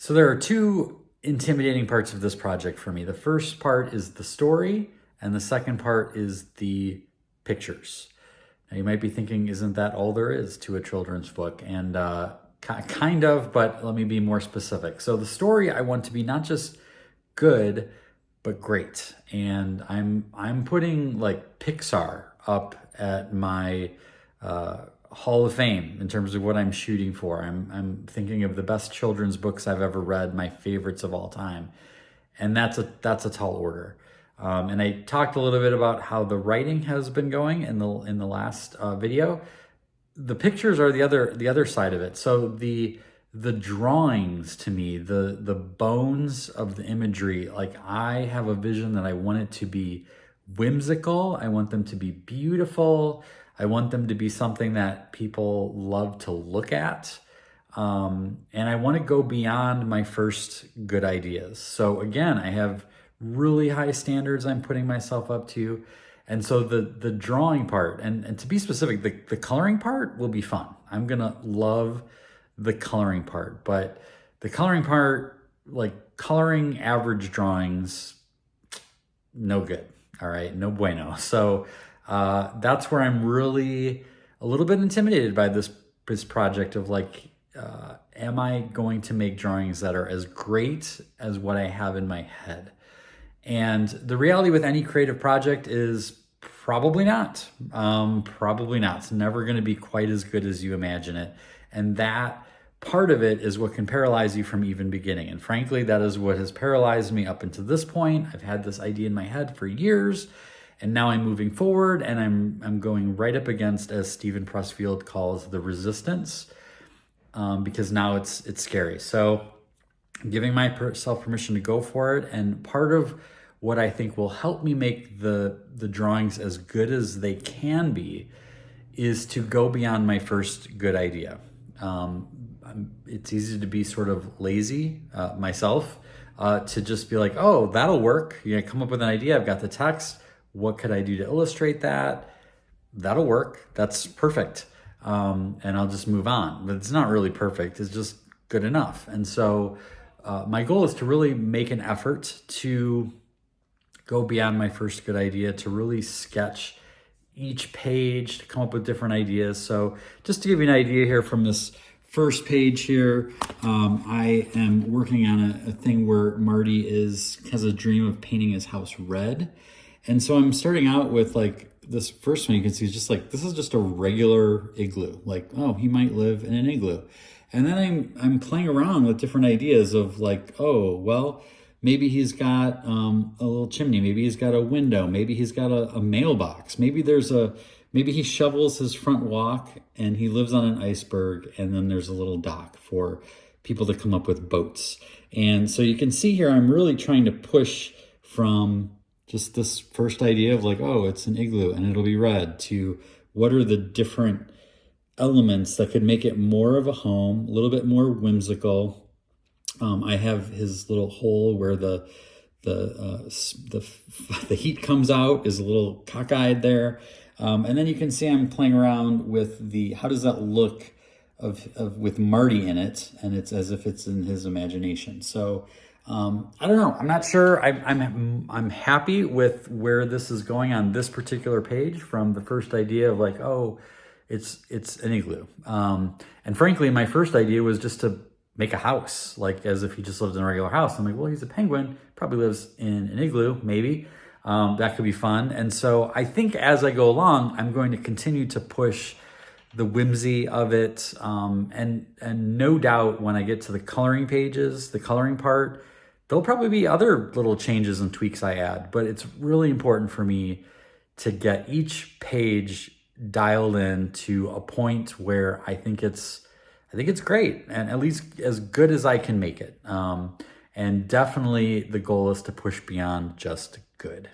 So there are two intimidating parts of this project for me. The first part is the story, and the second part is the pictures. Now you might be thinking, isn't that all there is to a children's book? And kind of, but let me be more specific. So the story I want to be not just good, but great. And I'm putting like Pixar up at my Hall of Fame in terms of what I'm shooting for. I'm thinking of the best children's books I've ever read, my favorites of all time, and that's a tall order. And I talked a little bit about how the writing has been going in the last video. The pictures are the other side of it. So the drawings, to me, the bones of the imagery, like I have a vision that I want it to be whimsical. I want them to be beautiful. I want them to be something that people love to look at. And I want to go beyond my first good ideas. So again, I have really high standards I'm putting myself up to. And so the drawing part, and to be specific, the coloring part will be fun. I'm going to love the coloring part. But the coloring part, like coloring average drawings, no good. All right, no bueno. So that's where I'm really a little bit intimidated by this project of like, am I going to make drawings that are as great as what I have in my head? And the reality with any creative project is probably not. Probably not. It's never going to be quite as good as you imagine it. And that part of it is what can paralyze you from even beginning. And frankly, that is what has paralyzed me up until this point. I've had this idea in my head for years, and now I'm moving forward, and I'm going right up against, as Stephen Pressfield calls, the resistance, because now it's scary. So I'm giving myself permission to go for it. And part of what I think will help me make the drawings as good as they can be is to go beyond my first good idea. It's easy to be sort of lazy myself, to just be like, oh, that'll work. You know, come up with an idea. I've got the text. What could I do to illustrate that? That'll work. That's perfect. And I'll just move on. But it's not really perfect. It's just good enough. And so my goal is to really make an effort to go beyond my first good idea, to really sketch each page, to come up with different ideas. So just to give you an idea here from this first page here, I am working on a thing where Marty has a dream of painting his house red. And so I'm starting out with like this first one. You can see just like, this is just a regular igloo. Like, oh, he might live in an igloo. And then I'm playing around with different ideas of like, oh, well, maybe he's got a little chimney. Maybe he's got a window. Maybe he's got a mailbox. Maybe he shovels his front walk and he lives on an iceberg, and then there's a little dock for people to come up with boats. And so you can see here, I'm really trying to push from just this first idea of like, oh, it's an igloo and it'll be red, to what are the different elements that could make it more of a home, a little bit more whimsical. I have his little hole where the heat comes out is a little cockeyed there. And then you can see I'm playing around with how does that look with Marty in it, and it's as if it's in his imagination. So I don't know. I'm not sure. I'm happy with where this is going on this particular page, from the first idea of like, oh, it's an igloo. And frankly, my first idea was just to make a house, like as if he just lived in a regular house. I'm like, well, he's a penguin, probably lives in an igloo, maybe. That could be fun. And so I think as I go along, I'm going to continue to push the whimsy of it. And no doubt when I get to the coloring pages, the coloring part, there'll probably be other little changes and tweaks I add. But it's really important for me to get each page dialed in to a point where I think it's great, and at least as good as I can make it. And definitely the goal is to push beyond just good.